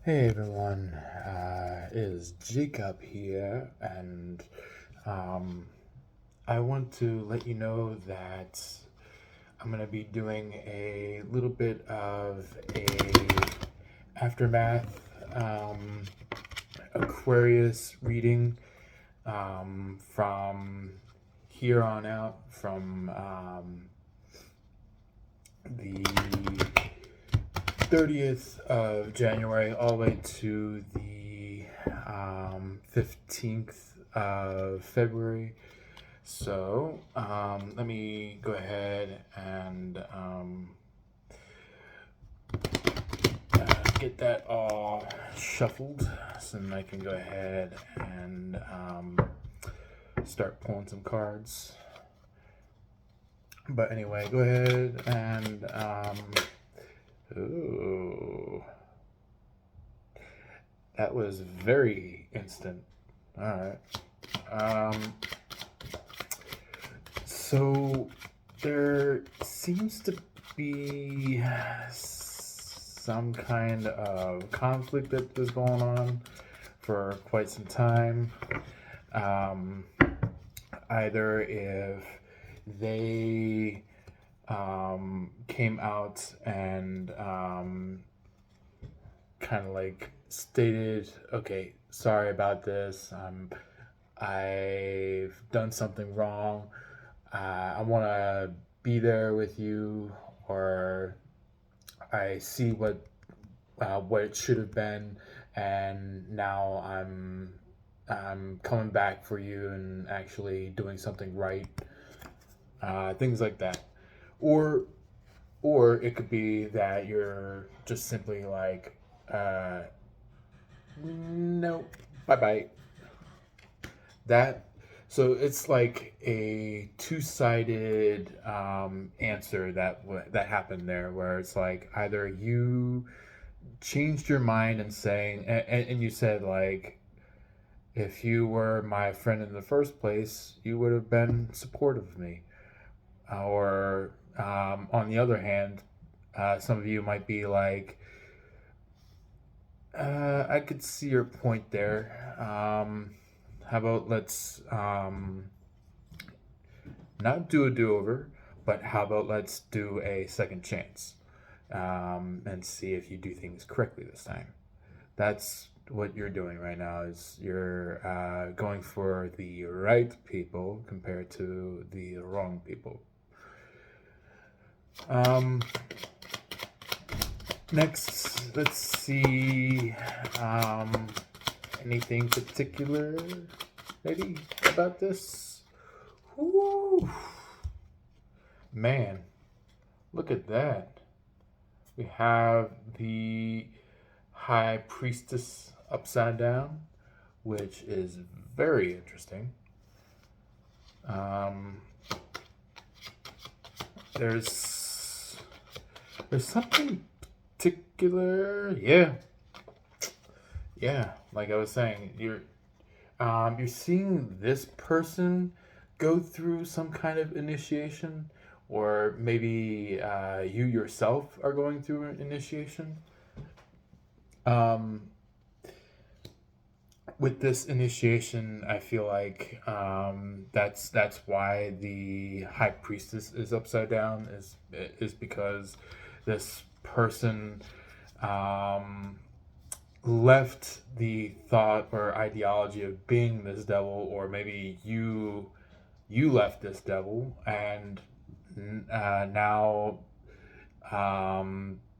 Hey everyone, it is Jacob here, and um, I want to let you know that I'm going to be doing a little bit of a aftermath Aquarius reading from here on out, from the 30th of January all the way to the 15th of February. So let me go ahead and get that all shuffled so then I can go ahead and start pulling some cards. But anyway, go ahead and ooh, that was very instant. All right. So there seems to be some kind of conflict that is going on for quite some time. Either if they came out and kind of like stated, okay, sorry about this. I've done something wrong. I want to be there with you, or I see what it should have been, and now I'm coming back for you and actually doing something right. Things like that, or it could be that you're just simply like, no, bye bye. That so it's like a two-sided answer that happened there, where it's like either you changed your mind and saying and you said like, if you were my friend in the first place, you would have been supportive of me, or on the other hand, some of you might be like, I could see your point there. How about let's not do a do-over, but how about let's do a second chance, and see if you do things correctly this time. That's what you're doing right now, is you're going for the right people compared to the wrong people. Next, let's see, anything particular maybe about this? Woo. Man, look at that. We have the High Priestess upside down, which is very interesting. There's something particular, yeah. Like I was saying, you're seeing this person go through some kind of initiation, or maybe you yourself are going through an initiation. With this initiation, I feel like that's why the High Priestess is upside down, is because this person left the thought or ideology of being this devil, or maybe you left this devil, and now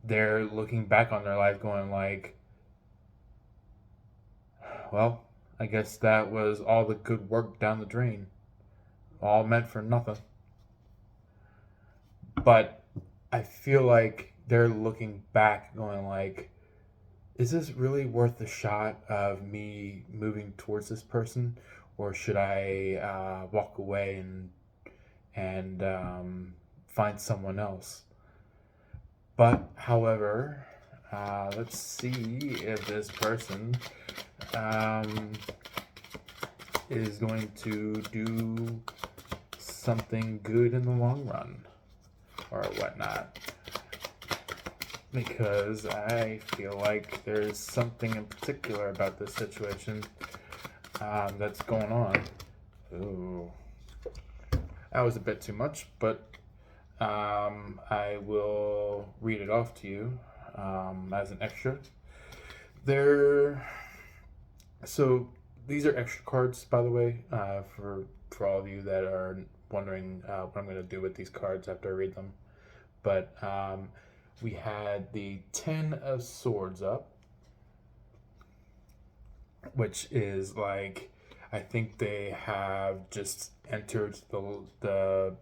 they're looking back on their life going like, well, I guess that was all the good work down the drain, all meant for nothing. But I feel like they're looking back going like, is this really worth the shot of me moving towards this person, or should I walk away and find someone else? But however, let's see if this person is going to do something good in the long run, or whatnot. because I feel like there's something in particular about this situation that's going on. Ooh, that was a bit too much, but I will read it off to you as an extra. There. So these are extra cards, by the way, for all of you that are wondering what I'm going to do with these cards after I read them. But we had the Ten of Swords up, which is like, I think they have just entered the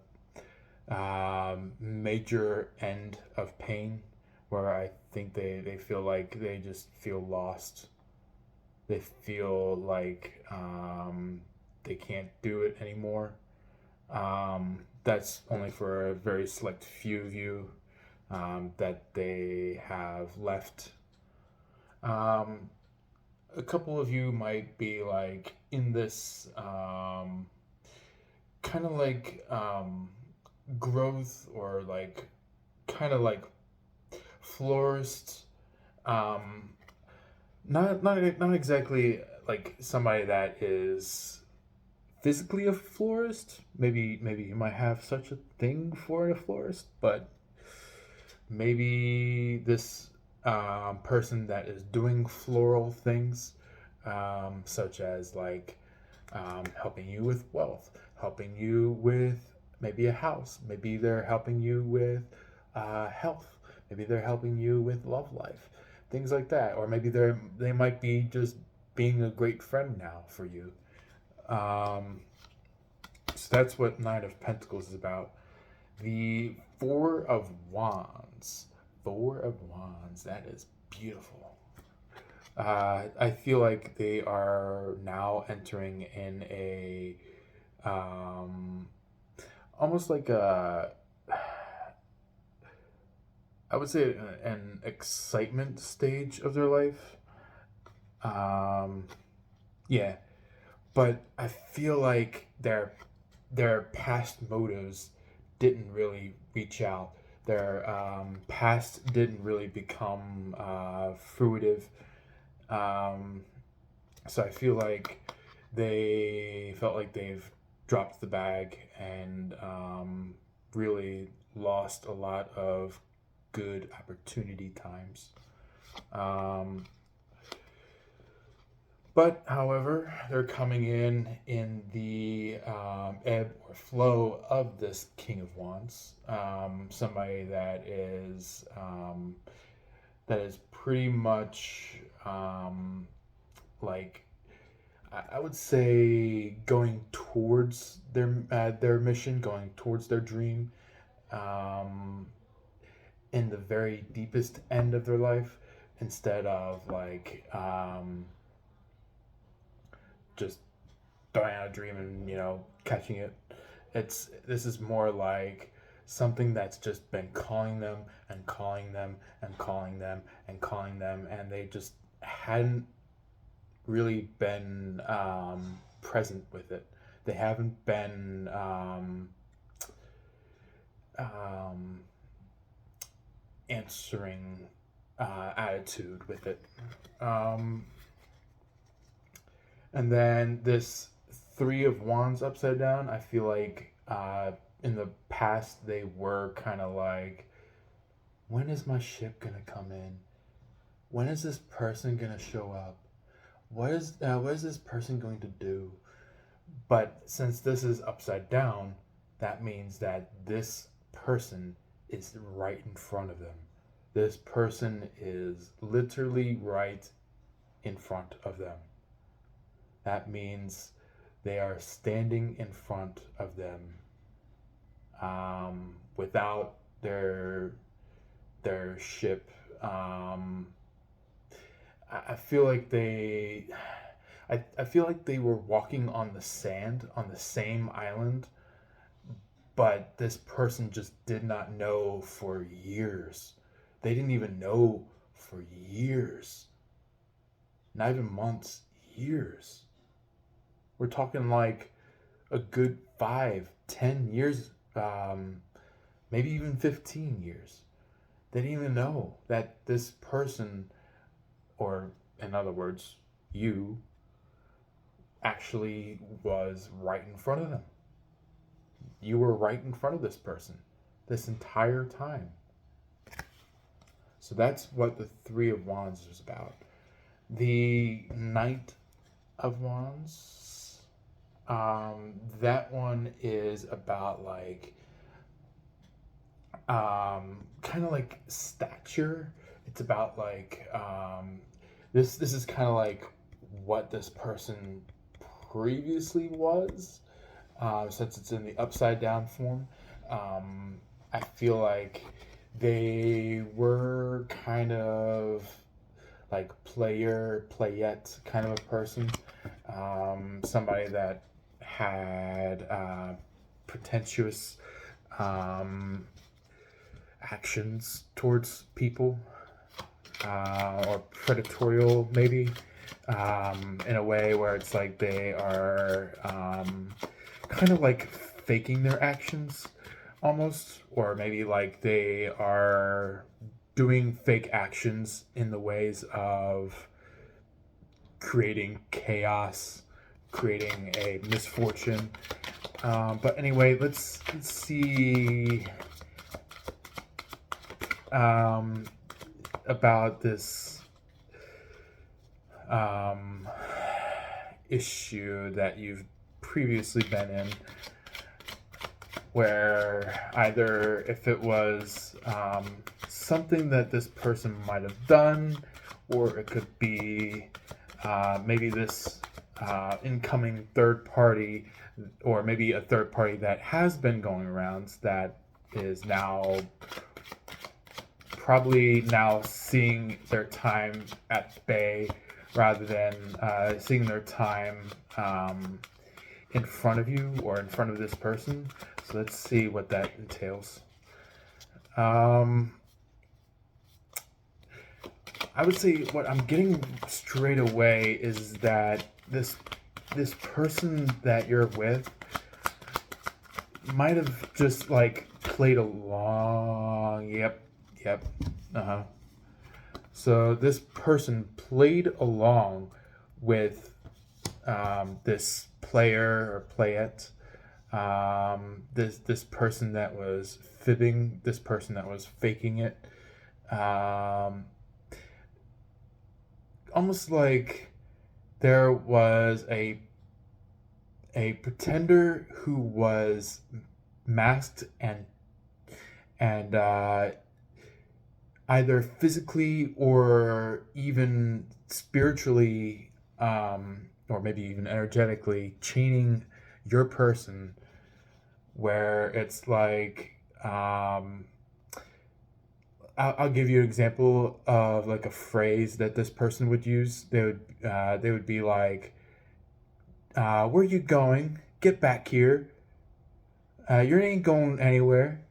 major end of pain, where I think they feel like they just feel lost. They feel like they can't do it anymore. That's only for a very select few of you that they have left. A couple of you might be like in this kind of like growth, or like kind of like florist. Um, not exactly like somebody that is physically a florist. Maybe you might have such a thing for a florist, but maybe this person that is doing floral things, such as like helping you with wealth, helping you with maybe a house, maybe they're helping you with health, maybe they're helping you with love life, things like that, or maybe they might be just being a great friend now for you. So that's what Knight of Pentacles is about. The Four of Wands. Four of Wands. That is beautiful. I feel like they are now entering in a almost like a, I would say an excitement stage of their life. Yeah, but I feel like their past motives didn't really reach out. Their past didn't really become fruitive. So I feel like they felt like they've dropped the bag and really lost a lot of good opportunity times. But however, they're coming in the ebb or flow of this King of Wands. Somebody that is pretty much like, I would say, going towards their mission, going towards their dream, in the very deepest end of their life, instead of like just throwing out a dream and catching it. This is more like something that's just been calling them and calling them and calling them and calling them, and they just hadn't really been present with it. They haven't been answering attitude with it. And then this Three of Wands upside down, I feel like in the past they were kind of like, when is my ship going to come in? When is this person going to show up? What is this person going to do? But since this is upside down, that means that this person is right in front of them. This person is literally right in front of them. That means they are standing in front of them without their ship. I feel like I feel like they were walking on the sand on the same island, but this person just did not know for years. They didn't even know for years. Not even months, years. We're talking like a good 5, 10 years, maybe even 15 years. They didn't even know that this person, or in other words, you, actually was right in front of them. You were right in front of this person this entire time. So that's what the Three of Wands is about. The Knight of Wands, that one is about like kind of like stature. It's about like this is kind of like what this person previously was, since it's in the upside down form. I feel like they were kind of like playette kind of a person, somebody that had pretentious actions towards people, or predatorial maybe, in a way where it's like they are kind of like faking their actions almost, or maybe like they are doing fake actions in the ways of creating chaos, creating a misfortune. But anyway, let's see about this issue that you've previously been in, where either if it was something that this person might have done, or it could be maybe this incoming third party, or maybe a third party that has been going around that is now probably now seeing their time at bay rather than seeing their time in front of you or in front of this person. So let's see what that entails. I would say what I'm getting straight away is that this person that you're with might have just like played along. Yep. So this person played along with this player or playette, this person that was fibbing, this person that was faking it, almost like there was a pretender who was masked and either physically or even spiritually, or maybe even energetically chaining your person, where it's like I'll give you an example of like a phrase that this person would use. They would be like, where are you going? Get back here. You ain't going anywhere.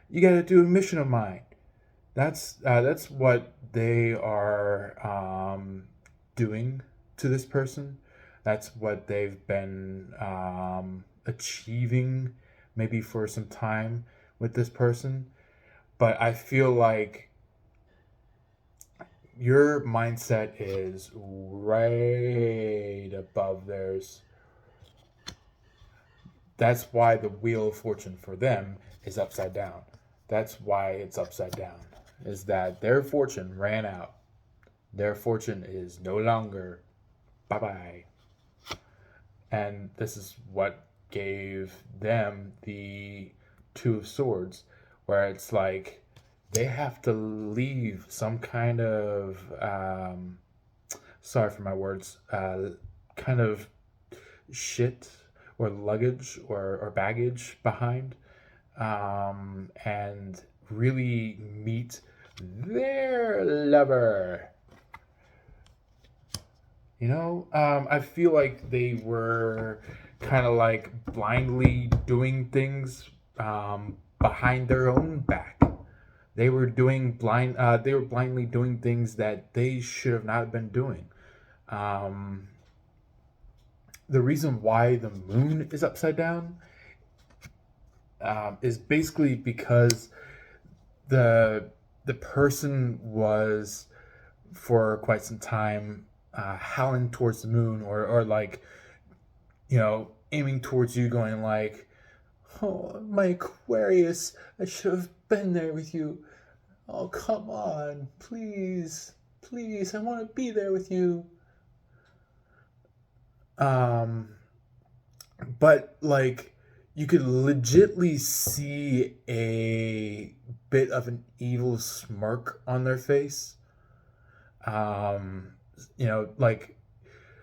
You got to do a mission of mine. That's what they are doing to this person. That's what they've been achieving maybe for some time with this person. But I feel like your mindset is right above theirs. That's why the Wheel of Fortune for them is upside down. That's why it's upside down. Is that their fortune ran out. Their fortune is no longer. Bye-bye. And this is what gave them the Two of Swords, where it's like they have to leave some kind of, sorry for my words, kind of shit or luggage or baggage behind, and really meet their lover. I feel like they were kind of like blindly doing things behind their own back. They were blindly doing things that they should have not been doing. The reason why the moon is upside down is basically because the the person was for quite some time howling towards the moon, or like, aiming towards you, going like, "Oh, my Aquarius, I should have been there with you. Oh, come on, please, please, I want to be there with you." Um, but like, you could legitly see a bit of an evil smirk on their face. Um, like,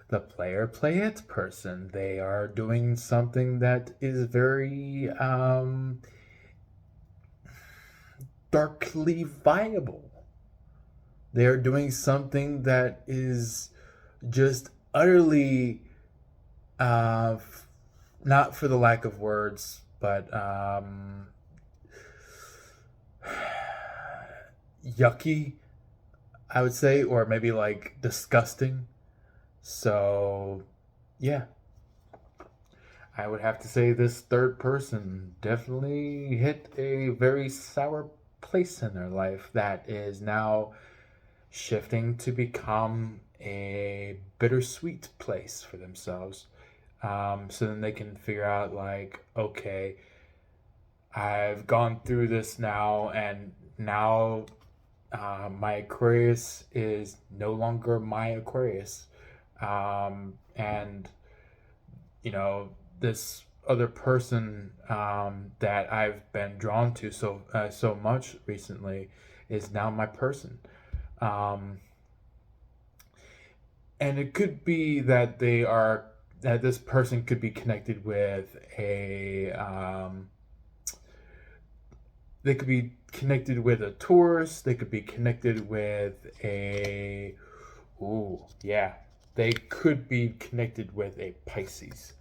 the player play it person. They are doing something that is very darkly viable. They are doing something that is just utterly, uh, not for the lack of words, but yucky, I would say, or maybe like disgusting. So, yeah, I would have to say this third person definitely hit a very sour place in their life that is now shifting to become a bittersweet place for themselves. So then they can figure out, like, okay, I've gone through this now, and now my Aquarius is no longer my Aquarius. And this other person that I've been drawn to so much recently is now my person. Um, and it could be that this person could be connected with they could be connected with a Taurus. They could be connected with a ooh, yeah. They could be connected with a Pisces.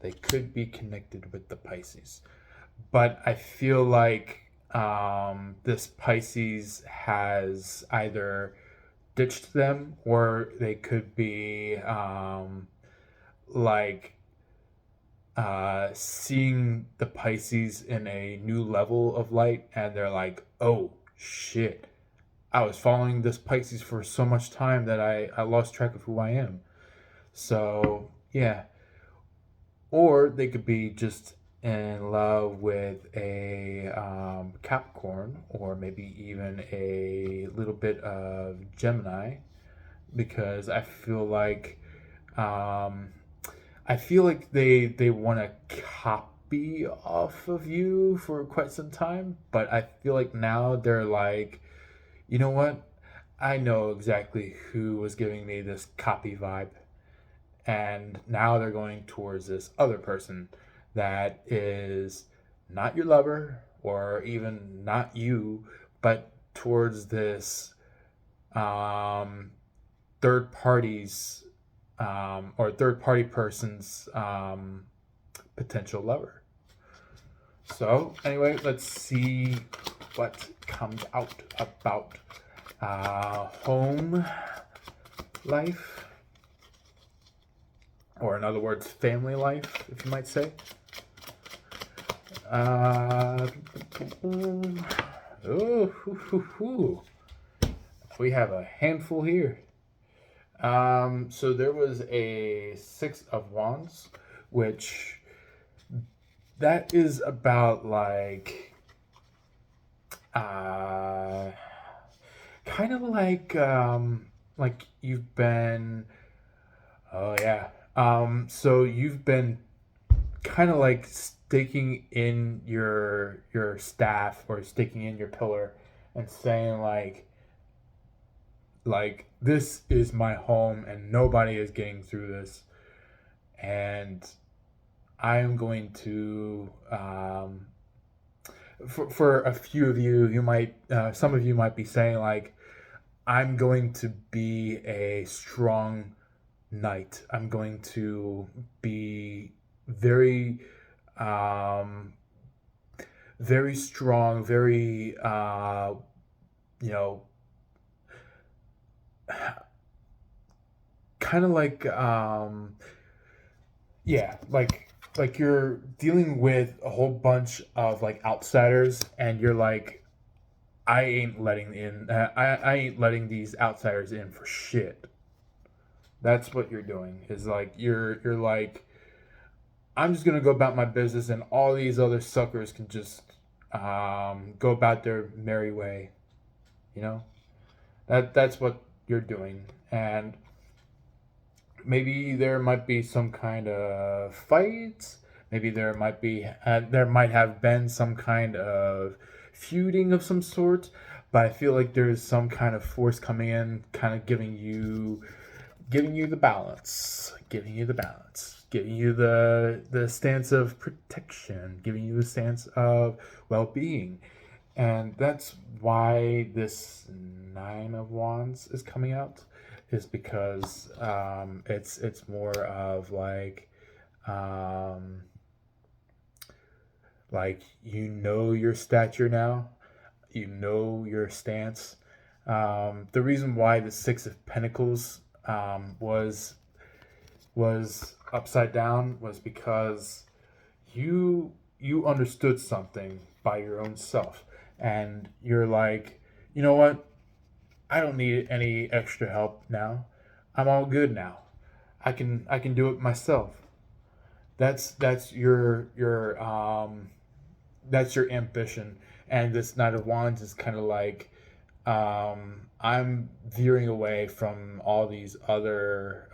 They could be connected with the Pisces. But I feel like this Pisces has either ditched them, or they could be like seeing the Pisces in a new level of light, and they're like, oh shit, I was following this Pisces for so much time that I lost track of who I am. So, yeah. Or they could be just in love with a Capricorn, or maybe even a little bit of Gemini, because um, I feel like they want to copy off of you for quite some time, but I feel like now they're like, you know what? I know exactly who was giving me this copy vibe. And now they're going towards this other person that is not your lover, or even not you, but towards this um, third party's or third party person's potential lover. So, anyway, let's see what comes out about home life, or in other words, family life, if you might say. We have a handful here. So there was a Six of Wands, which that is about kind of like you've been, oh yeah. So you've been kind of like staking in your staff, or staking in your pillar, and saying like this is my home and nobody is getting through this, and I am going to for a few of you, you might some of you might be saying like, I'm going to be a strong knight. I'm going to be very very strong, very you know kind of like yeah, like you're dealing with a whole bunch of like outsiders, and you're like, I ain't letting in. I ain't letting these outsiders in for shit. That's what you're doing. Is like you're like, I'm just gonna go about my business, and all these other suckers can just go about their merry way. You know, that's what you're doing, and maybe there might be some kind of fight. Maybe there might have been some kind of feuding of some sort. But I feel like there's some kind of force coming in, kind of giving you the balance, giving you the stance of protection, giving you the stance of well-being. And that's why this Nine of Wands is coming out, is because it's more of um, like, you know, your stature now, you know your stance. The reason why the Six of Pentacles was upside down was because you understood something by your own self, and you're like, you know what, I don't need any extra help now. I'm all good now. I can do it myself. That's your ambition. And this Knight of Wands is kind of like, I'm veering away from all these other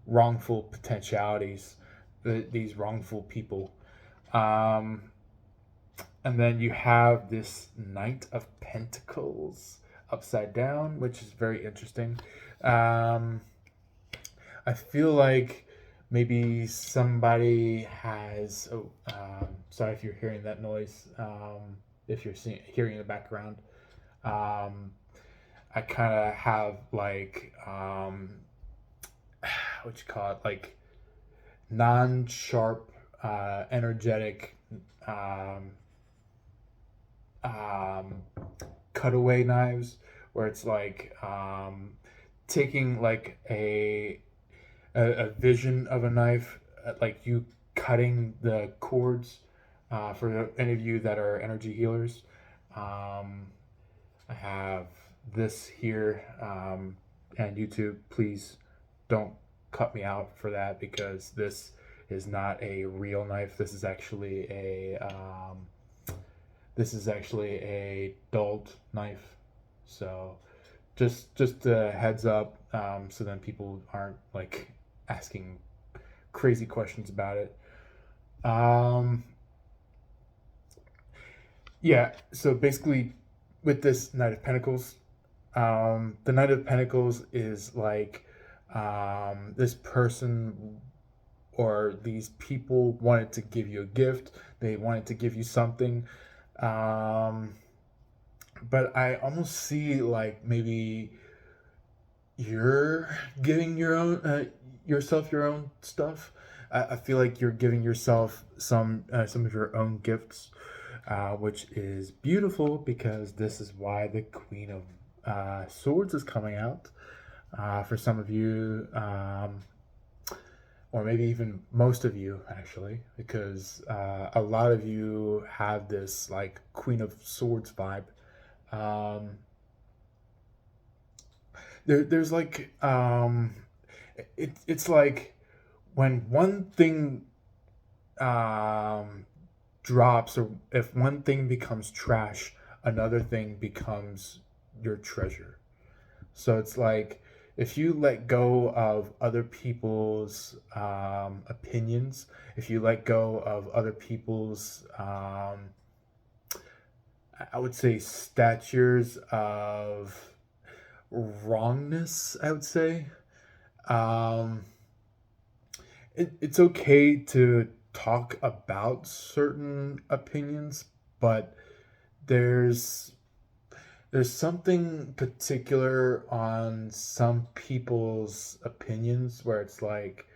wrongful potentialities, these wrongful people. Um, and then you have this Knight of Pentacles upside down, which is very interesting. Um, I feel like maybe somebody has. Oh, sorry if you're hearing that noise. If you're hearing in the background, um, I kind of have like what you call it, like non-sharp, energetic, um, um, cutaway knives, where it's like taking like a vision of a knife, like you cutting the cords. For any of you that are energy healers, I have this here, and YouTube, please don't cut me out for that, because this is not a real knife. This is actually a dulled knife. So just a heads up, so then people aren't like asking crazy questions about it. Um, yeah. So basically, with this Knight of Pentacles, the Knight of Pentacles is like, this person or these people wanted to give you a gift. They wanted to give you something. Um, but I almost see like maybe you're giving your own yourself your own stuff. I feel like you're giving yourself some of your own gifts, which is beautiful, because this is why the Queen of Swords is coming out, for some of you, or maybe even most of you, actually, because a lot of you have this like Queen of Swords vibe. Um, there's like, it's like when one thing um, drops, or if one thing becomes trash, another thing becomes your treasure. So it's like, if you let go of other people's opinions, if you let go of other people's, I would say, statures of wrongness, I would say, um, it's okay to talk about certain opinions, but there's there's something particular on some people's opinions, where it's like,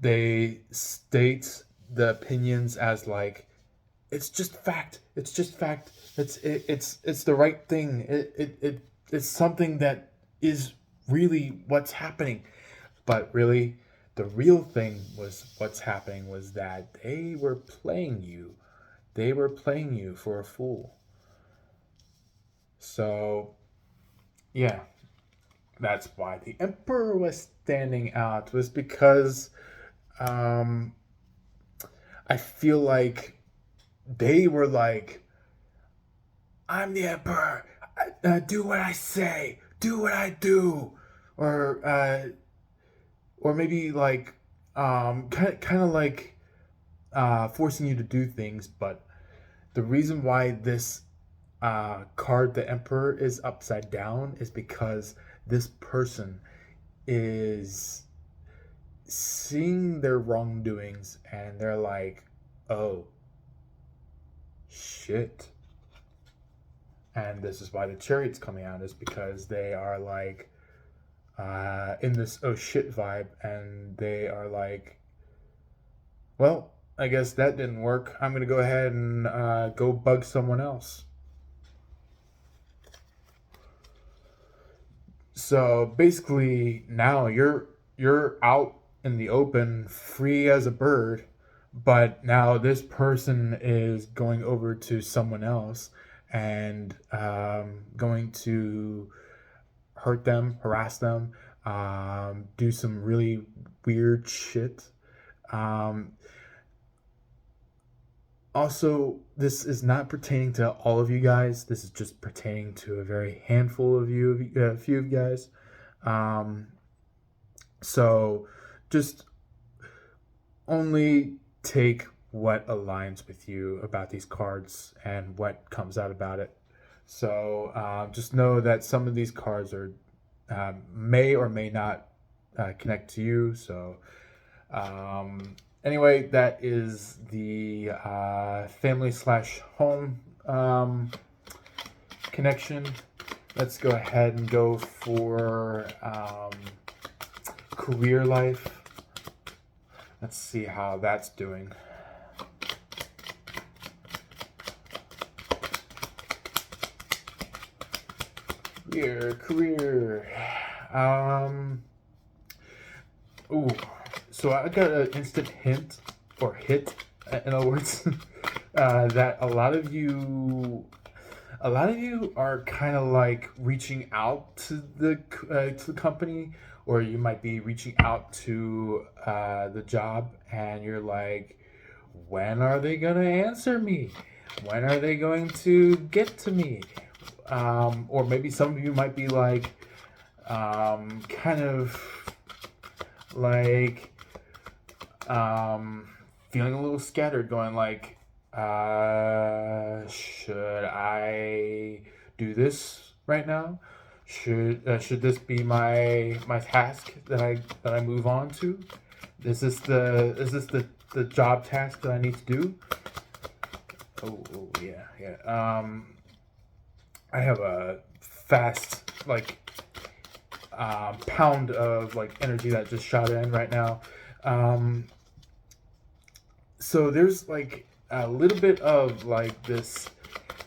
they state the opinions as like, it's just fact, it's the right thing, it's something that is really what's happening. But really, The real thing was what's happening was that they were playing you. They were playing you for a fool. So, yeah, that's why the Emperor was standing out, was because um, I feel like they were like, I'm the Emperor. Do what I say. Do what I do. Or, uh, or maybe like, kind of like forcing you to do things. But the reason why this card, the Emperor, is upside down is because this person is seeing their wrongdoings and they're like, oh, shit. And this is why the Chariot's coming out, is because they are like in this oh shit vibe, and they are like, well, I guess that didn't work. I'm gonna go ahead and go bug someone else. So basically, now you're out in the open, free as a bird, but now this person is going over to someone else and going to hurt them, harass them, do some really weird shit. Um, Also, this is not pertaining to all of you guys. This is just pertaining to a very handful of you, a few of you guys. Um, so just only take what aligns with you about these cards and what comes out about it. So just know that some of these cards are may or may not connect to you. So anyway, that is the family slash home connection. Let's go ahead and go for career life. Let's see how that's doing. Career. Ooh. So I got an instant hint, or hit, in other words, that a lot of you are kind of like reaching out to the company, or you might be reaching out to the job, and you're like, when are they gonna answer me? When are they going to get to me? Or maybe some of you might be like, kind of like feeling a little scattered, going like, should I do this right now? Should this be my task that I move on to? Is this the job task that I need to do? Oh yeah. I have a fast like pound of like energy that just shot in right now. So there's like a little bit of like this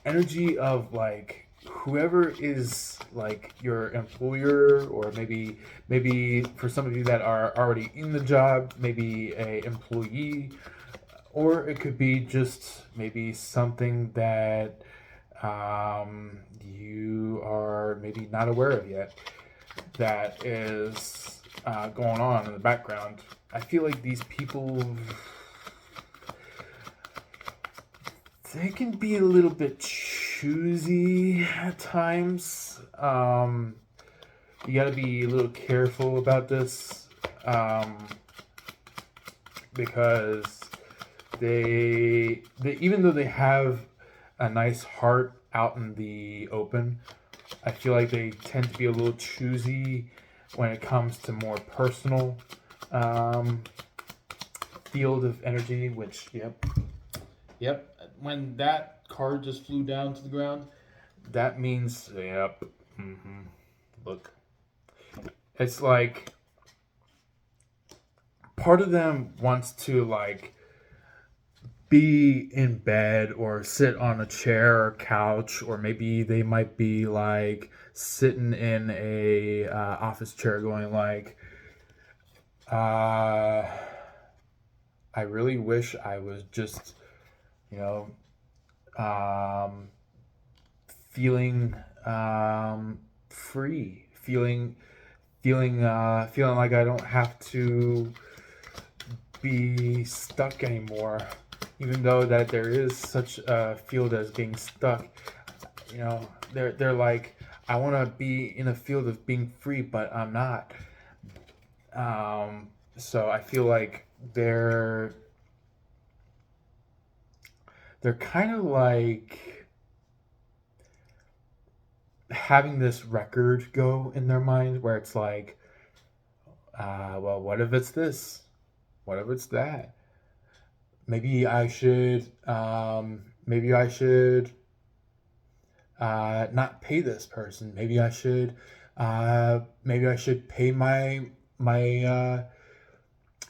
energy of like whoever is like your employer, or maybe for some of you that are already in the job, maybe a employee, or it could be just maybe something that you are maybe not aware of yet, that is going on in the background. I feel like these people, they can be a little bit choosy at times. You got to be a little careful about this, because they even though they have a nice heart out in the open, I feel like they tend to be a little choosy when it comes to more personal field of energy. Which, yep. When that card just flew down to the ground, that means, yep. Look, it's like part of them wants to like be in bed or sit on a chair or couch, or maybe they might be like sitting in a office chair going like, Uh, I really wish I was just, you know, um, feeling free, feeling like I don't have to be stuck anymore. Even though that there is such a field as being stuck, they're like, I want to be in a field of being free, but I'm not. So I feel like they're kind of like having this record go in their mind where it's like, well, what if it's this? What if it's that? Maybe I should not pay this person. Maybe I should pay my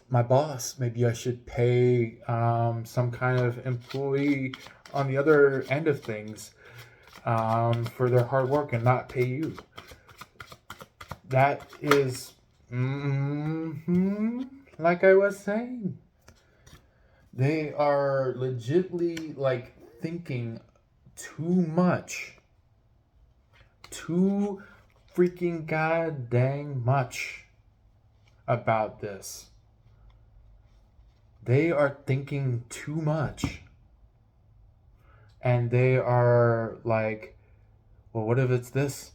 boss. Maybe I should pay some kind of employee on the other end of things for their hard work and not pay you. That is, like I was saying, they are legitly like thinking too much, too freaking god dang much about this. They are thinking too much. And they are like, well, what if it's this?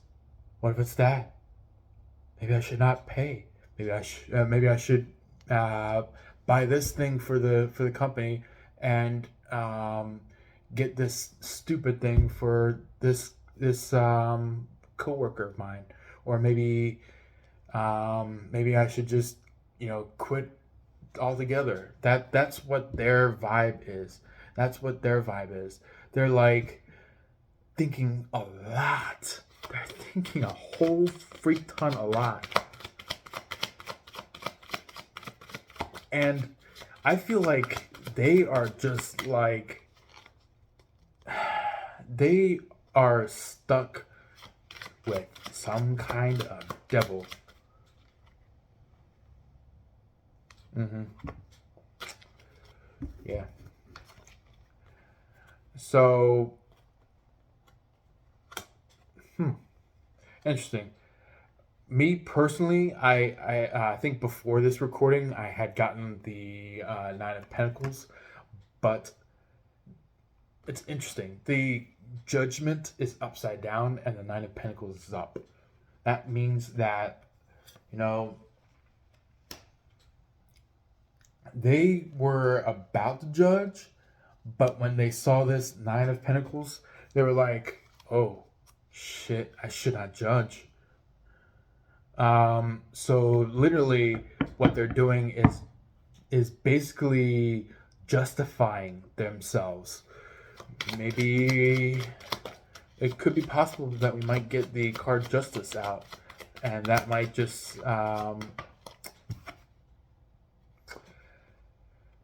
What if it's that? Maybe I should not pay. Maybe I should buy this thing for the company and get this stupid thing for this coworker of mine, or maybe I should just quit altogether. That's what their vibe is. That's what their vibe is. They're like thinking a lot. They're thinking a whole freak ton a lot. And I feel like they are just like, they are stuck with some kind of devil. Yeah. So, interesting. Me personally, I think before this recording, I had gotten the Nine of Pentacles, but it's interesting. The Judgment is upside down, and the Nine of Pentacles is up. That means that, they were about to judge, but when they saw this Nine of Pentacles, they were like, oh, shit, I should not judge. So literally what they're doing is basically justifying themselves. Maybe it could be possible that we might get the card Justice out, and that might just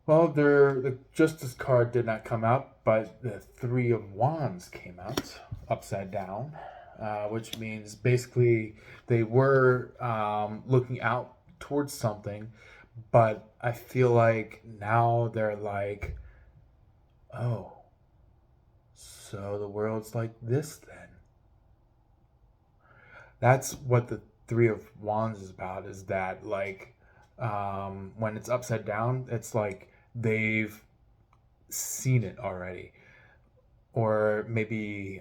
well, the Justice card did not come out, but the Three of Wands came out upside down, which means basically they were looking out towards something, but I feel like now they're like, oh, so the world's like this then. That's what the Three of Wands is about, is that like when it's upside down, it's like they've seen it already, or maybe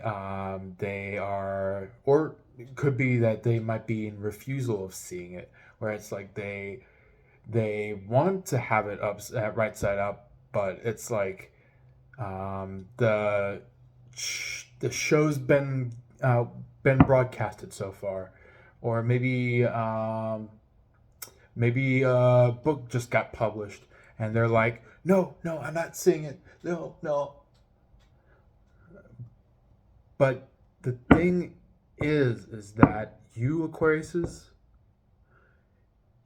they are, or it could be that they might be in refusal of seeing it, where it's like they want to have it up right side up, but it's like the show's been broadcasted so far, or maybe a book just got published and they're like, no, I'm not seeing it, no. But the thing is that you, Aquariuses,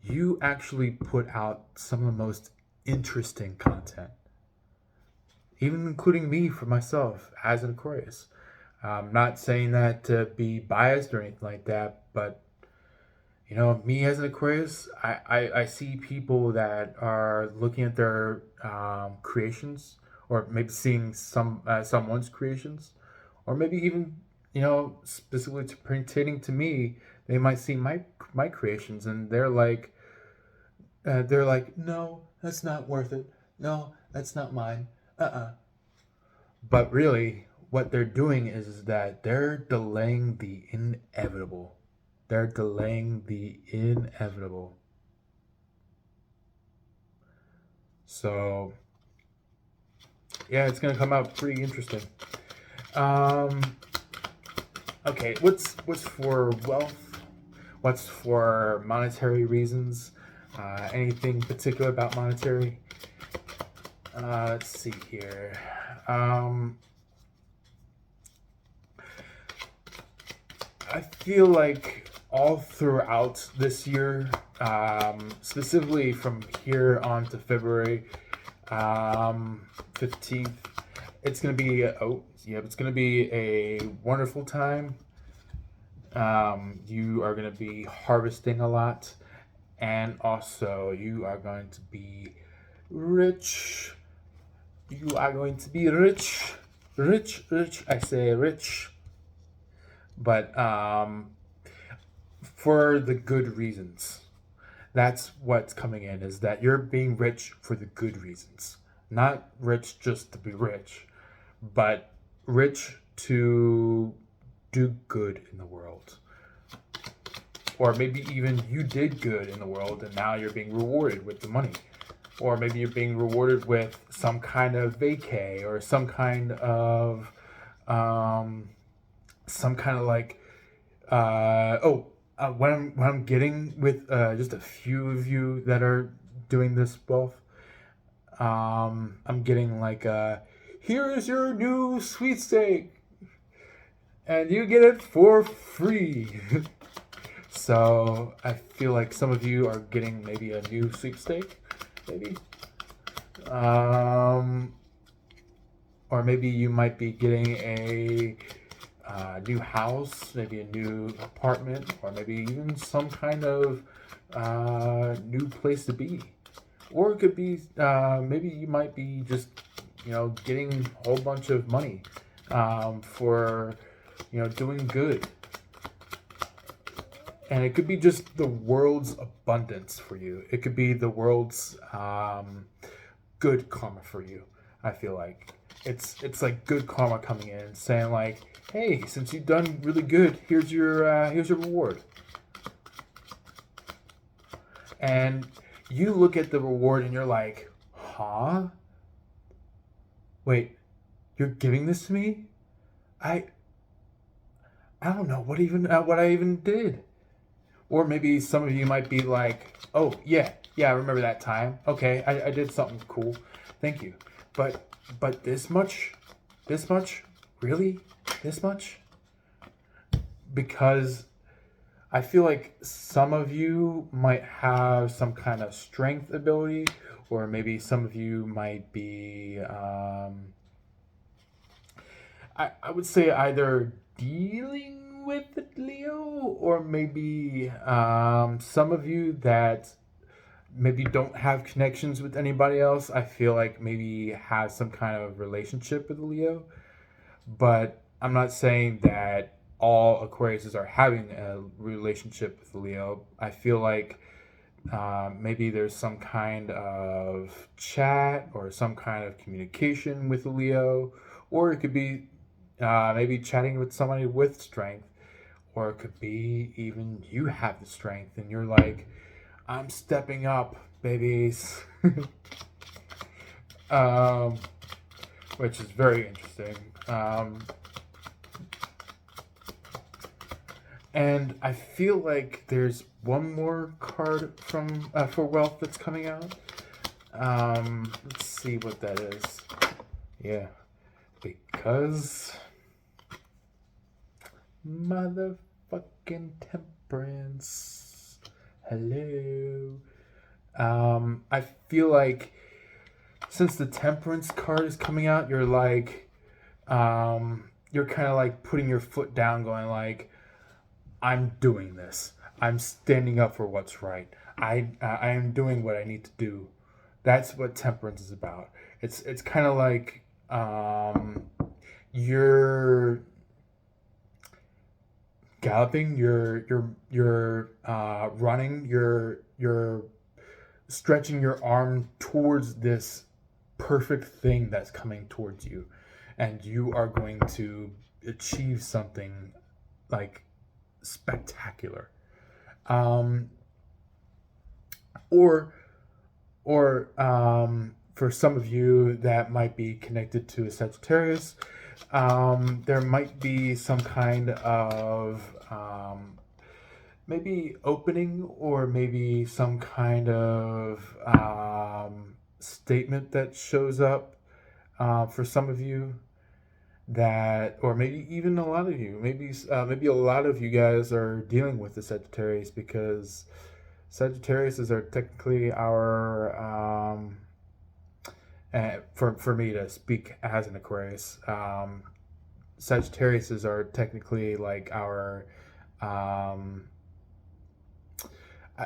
you actually put out some of the most interesting content, even including me for myself as an Aquarius. I'm not saying that to be biased or anything like that, but Me as an Aquarius, I see people that are looking at their creations, or maybe seeing someone's creations, or maybe even specifically to pertaining to me, they might see my creations, and they're like, no, that's not worth it. No, that's not mine. But really, what they're doing is that they're delaying the inevitable. They're delaying the inevitable. So, yeah, it's gonna come out pretty interesting. Um, okay, what's for wealth? What's for monetary reasons? Anything particular about monetary? Let's see here. Um, I feel like all throughout this year, specifically from here on to February 15th, it's gonna be it's gonna be a wonderful time. You are gonna be harvesting a lot, and also you are going to be rich. You are going to be rich, rich, rich. I say rich, but for the good reasons. That's what's coming in, is that you're being rich for the good reasons. Not rich just to be rich, but rich to do good in the world. Or maybe even you did good in the world and now you're being rewarded with the money. Or maybe you're being rewarded with some kind of vacay, or some kind of like what I'm getting with just a few of you that are doing this both, I'm getting like, here is your new sweepstake, and you get it for free. So I feel like some of you are getting maybe a new sweepstake, maybe, or maybe you might be getting a new house, maybe a new apartment, or maybe even some kind of new place to be. Or it could be maybe you might be just getting a whole bunch of money for doing good. And it could be just the world's abundance for you. It could be the world's good karma for you. I feel like it's like good karma coming in, saying like, hey, since you've done really good, here's your reward. And you look at the reward and you're like, huh? Wait, you're giving this to me? I don't know what I even did. Or maybe some of you might be like, oh yeah, I remember that time. Okay, I did something cool. Thank you. But this much, really, this much, because I feel like some of you might have some kind of strength ability, or maybe some of you might be, I would say either dealing with Leo, or maybe some of you that maybe don't have connections with anybody else. I feel like maybe have some kind of relationship with Leo, but I'm not saying that all Aquariuses are having a relationship with Leo. I feel like maybe there's some kind of chat or some kind of communication with Leo, or it could be maybe chatting with somebody with strength, or it could be even you have the strength and you're like, I'm stepping up, babies. Which is very interesting. And I feel like there's one more card from for wealth that's coming out. Let's see what that is. Yeah, because motherfucking temperance. Hello. I feel like since the temperance card is coming out, you're like, you're kind of like putting your foot down, going like, I'm doing this. I'm standing up for what's right. I am doing what I need to do. That's what temperance is about. It's kind of like you're galloping, you're running, you're stretching your arm towards this perfect thing that's coming towards you, and you are going to achieve something like spectacular. Um, or for some of you that might be connected to a Sagittarius, there might be some kind of maybe opening, or maybe some kind of statement that shows up for some of you, that, or maybe even a lot of you, maybe a lot of you guys are dealing with the Sagittarius, because Sagittariuses are technically our for me to speak as an Aquarius, Sagittariuses are technically like our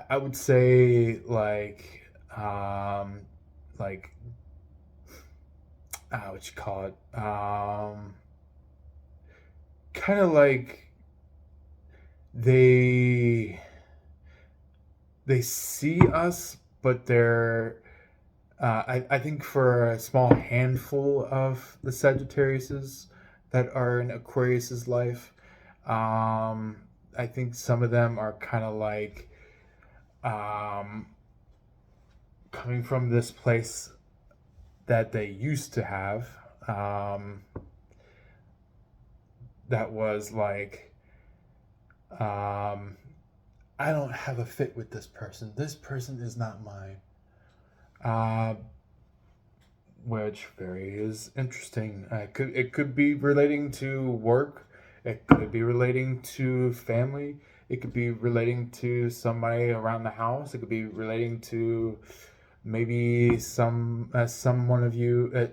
I would say like what you call it, kind of like they see us, but they're I think for a small handful of the Sagittariuses that are in Aquarius's life, I think some of them are kind of like um, coming from this place that they used to have, that was like, I don't have a fit with this person. This person is not mine. Uh, which very is interesting. It could be relating to work. It could be relating to family. It could be relating to somebody around the house. It could be relating to maybe some one of you,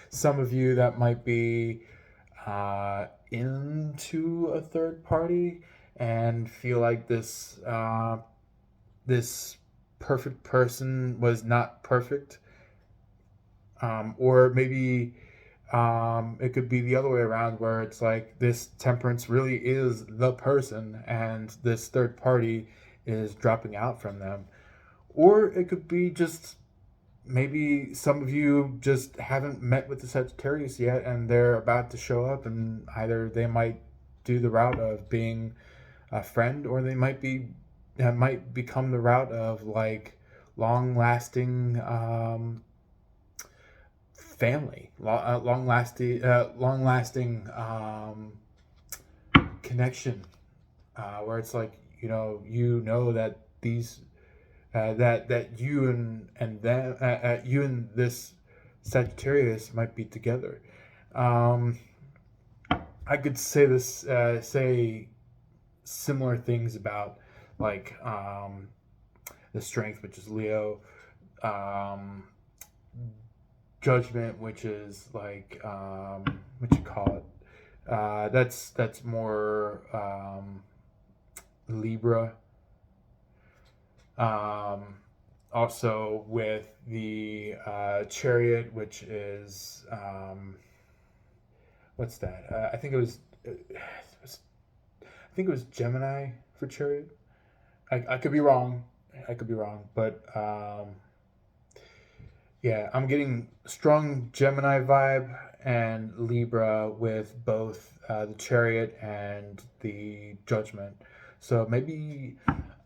some of you that might be into a third party and feel like this perfect person was not perfect, or maybe it could be the other way around, where it's like this temperance really is the person and this third party is dropping out from them. Or it could be just maybe some of you just haven't met with the Sagittarius yet, and they're about to show up, and either they might do the route of being a friend, or they might become the route of like long lasting family, long lasting connection, where it's like, that these that you and this Sagittarius might be together. Um, I could say similar things about like the strength, which is Leo, um, judgment, which is like what you call it. That's more Libra. Also with the chariot, which is what's that? I think it was Gemini for chariot. I could be wrong. But yeah, I'm getting strong Gemini vibe and Libra with both the chariot and the judgment. So maybe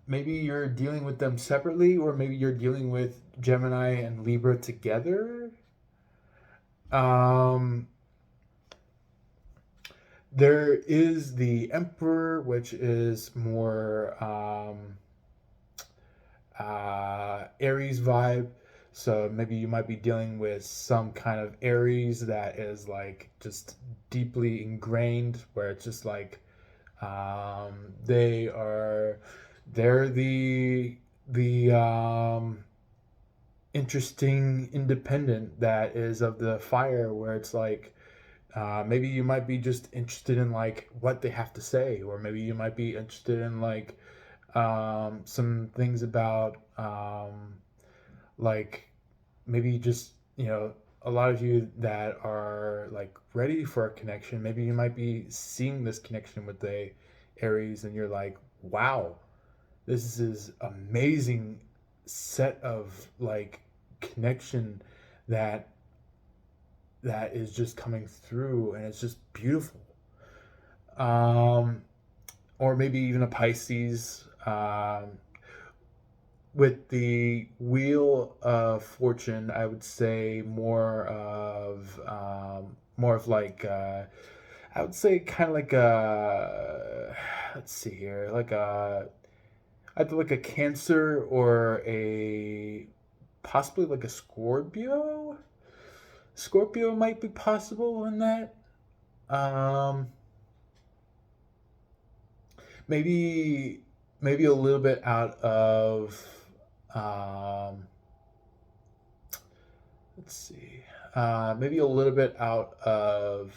you're dealing with them separately, or maybe you're dealing with Gemini and Libra together. There is the Emperor, which is more Aries vibe. So maybe you might be dealing with some kind of Aries that is like just deeply ingrained, where it's just like they're the interesting independent that is of the fire, where it's like maybe you might be just interested in like what they have to say, or maybe you might be interested in like some things about like maybe just, a lot of you that are like ready for a connection, maybe you might be seeing this connection with the Aries and you're like, wow, this is amazing set of like connection that is just coming through, and it's just beautiful. um or maybe even a Pisces, with the Wheel of Fortune. I would say more of like, I would say kind of like a, let's see here, like a, either like a Cancer or a, possibly like a Scorpio. Scorpio might be possible in that. Um, maybe maybe a little bit out of, um, let's see, maybe a little bit out of,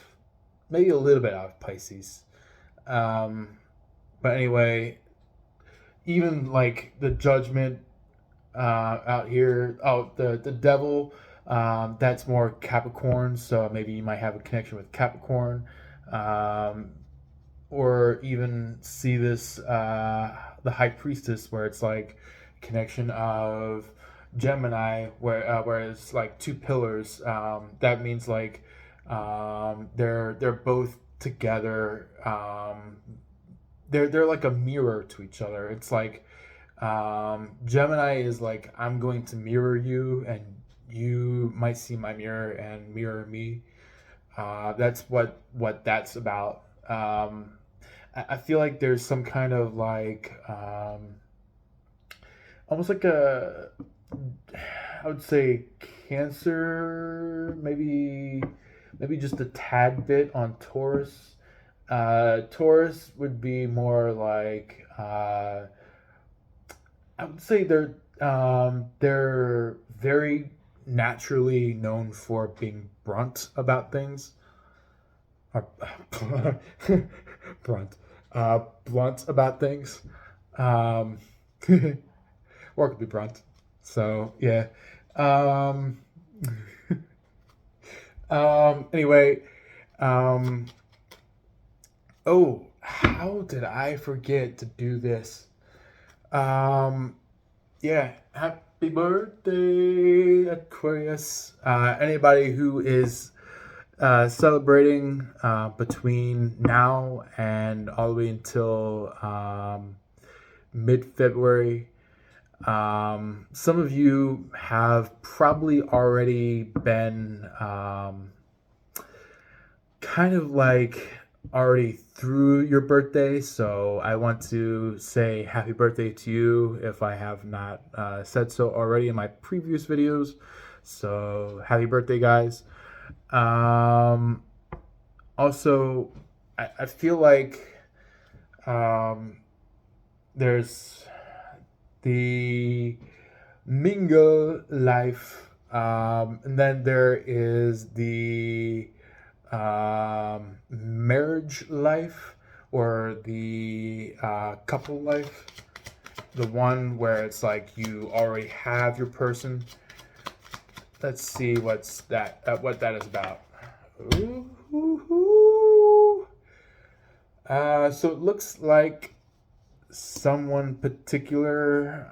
maybe a little bit out of Pisces. Um, but anyway, even like the Judgment out here. Oh, the Devil. That's more Capricorn, so maybe you might have a connection with Capricorn, um, or even see this, the High Priestess, where it's like connection of Gemini, where it's like two pillars. That means like, they're both together. They're like a mirror to each other. It's like, Gemini is like, I'm going to mirror you, and you might see my mirror and mirror me. That's what that's about. I feel like there's some kind of like, almost like a, I would say Cancer, maybe just a tad bit on Taurus. Taurus would be more like, I would say they're very naturally known for being blunt about things. Or, blunt, blunt about things. Um, or it could be blunt. So yeah. Um, anyway. Um, oh, how did I forget to do this? Um, Yeah, happy birthday, Aquarius. Anybody who is celebrating between now and all the way until mid February. Some of you have probably already been, kind of like already through your birthday, so I want to say happy birthday to you if I have not said so already in my previous videos. So happy birthday, guys. Um, Also, I feel like, um, there's the mingle life, and then there is the marriage life, or the couple life, the one where it's like you already have your person. Let's see what that is about. Ooh, ooh, ooh. So it looks like someone particular,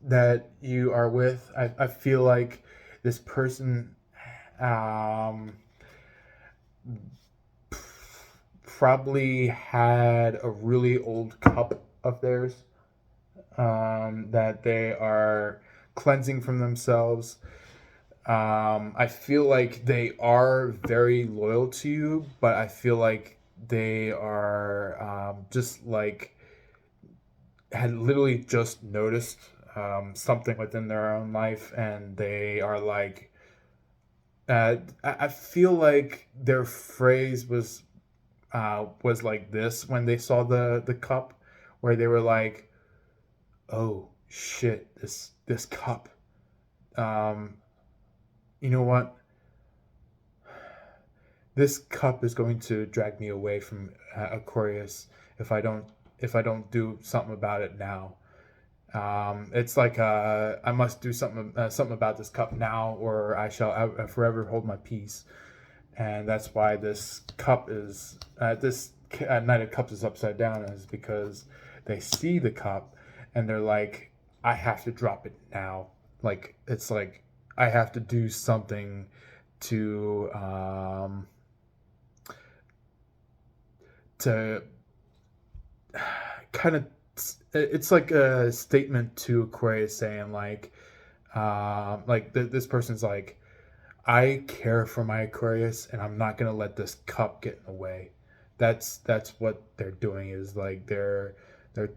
that you are with. I feel like this person, um, probably had a really old cup of theirs, that they are cleansing from themselves. I feel like they are very loyal to you, but I feel like they are, just like, had literally just noticed something within their own life, and they are like, I feel like their phrase was like this when they saw the cup, where they were like, "Oh shit, this cup. Um, you know what? this cup is going to drag me away from Aquarius if I don't do something about it now. It's like I must do something about this cup now, or I shall forever hold my peace. And that's why this cup is this Knight of Cups is upside down, is because they see the cup and they're like, I have to drop it now. Like, it's like I have to do something to kind of, it's like a statement to Aquarius saying this person's like, I care for my Aquarius and I'm not gonna let this cup get in the way. That's what they're doing, is like they're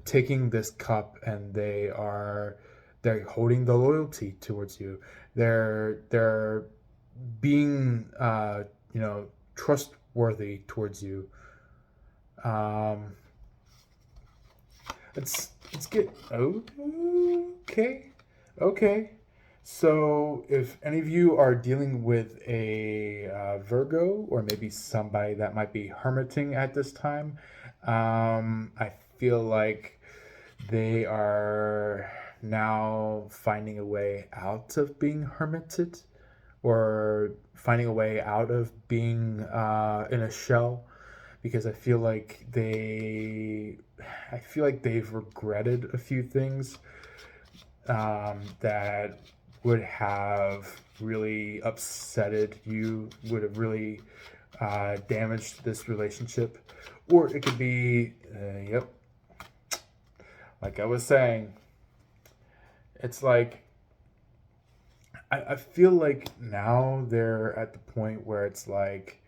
taking this cup and they're holding the loyalty towards you. They're being trustworthy towards you. Let's get okay. So if any of you are dealing with a Virgo, or maybe somebody that might be hermiting at this time, I feel like they are now finding a way out of being hermited, or finding a way out of being in a shell, because I feel like they've regretted a few things that would have really upsetted you, would have really damaged this relationship. Or it could be, like I was saying, it's like, I feel like now they're at the point where it's like,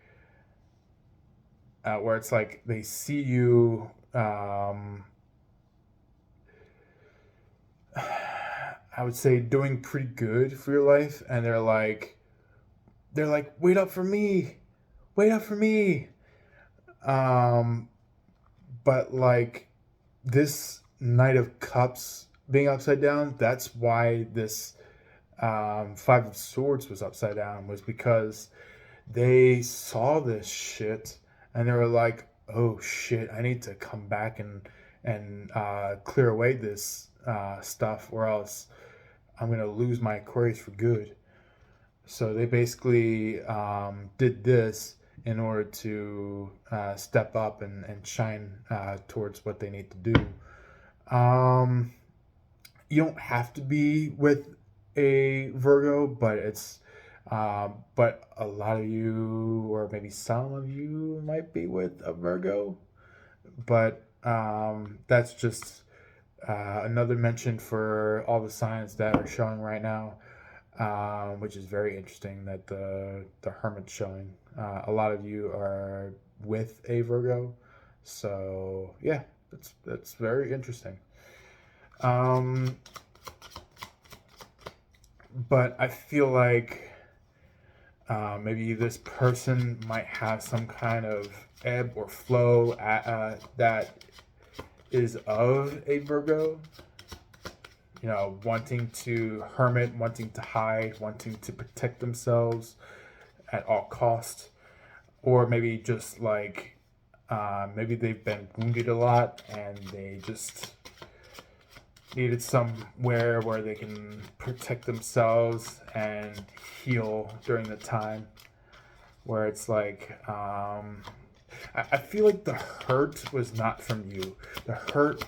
they see you, I would say, doing pretty good for your life, and they're like, wait up for me. But like, this Knight of Cups being upside down, that's why this Five of Swords was upside down, was because they saw this shit and they were like, oh shit, I need to come back and clear away this stuff, or else I'm gonna lose my Aquarius for good. So they basically did this in order to step up and shine towards what they need to do. You don't have to be with a Virgo, but but a lot of you, or maybe some of you, might be with a Virgo. But that's just another mention for all the signs that are showing right now, which is very interesting that the Hermit's showing. A lot of you are with a Virgo, so yeah, that's very interesting. But I feel like maybe this person might have some kind of ebb or flow that is of a Virgo. You know, wanting to hermit, wanting to hide, wanting to protect themselves at all costs. Or maybe just like, maybe they've been wounded a lot and they just needed somewhere where they can protect themselves and heal during the time. Where it's like, I feel like the hurt was not from you. The hurt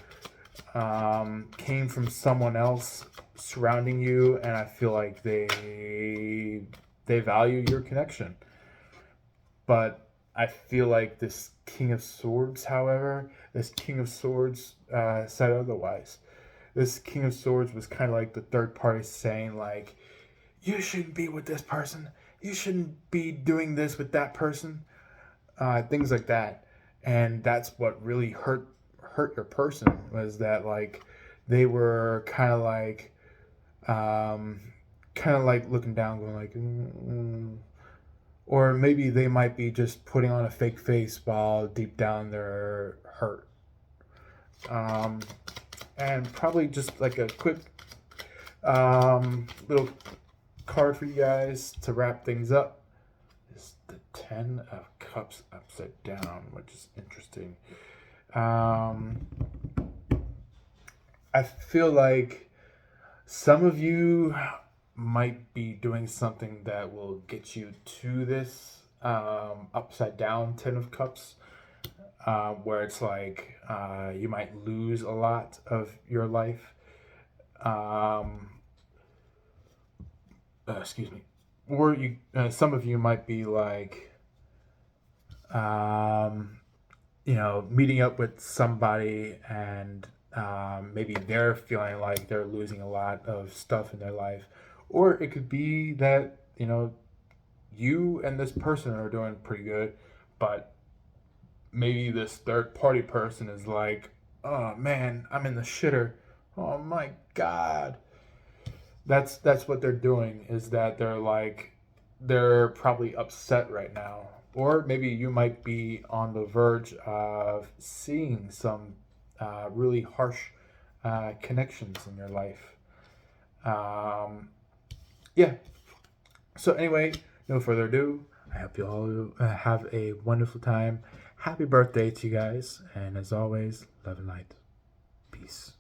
came from someone else surrounding you, and I feel like they value your connection. But I feel like this King of Swords, however, this King of Swords said otherwise. This King of Swords was kind of like the third party saying, like, you shouldn't be with this person. You shouldn't be doing this with that person. Things like that. And that's what really hurt your person, was that like they were kind of like looking down, going like, or maybe they might be just putting on a fake face while deep down they're hurt. And probably just like a quick little card for you guys to wrap things up. Just the 10 of Cups upside down, which is interesting. I feel like some of you might be doing something that will get you to this upside down 10 of Cups, where it's like you might lose a lot of your life. Excuse me. Or you, some of you might be like, meeting up with somebody and maybe they're feeling like they're losing a lot of stuff in their life. Or it could be that, you and this person are doing pretty good, but maybe this third party person is like, oh man, I'm in the shitter. Oh my God. That's what they're doing, is that they're probably upset right now. Or maybe you might be on the verge of seeing some really harsh connections in your life. Yeah. So anyway, no further ado. I hope you all have a wonderful time. Happy birthday to you guys. And as always, love and light. Peace.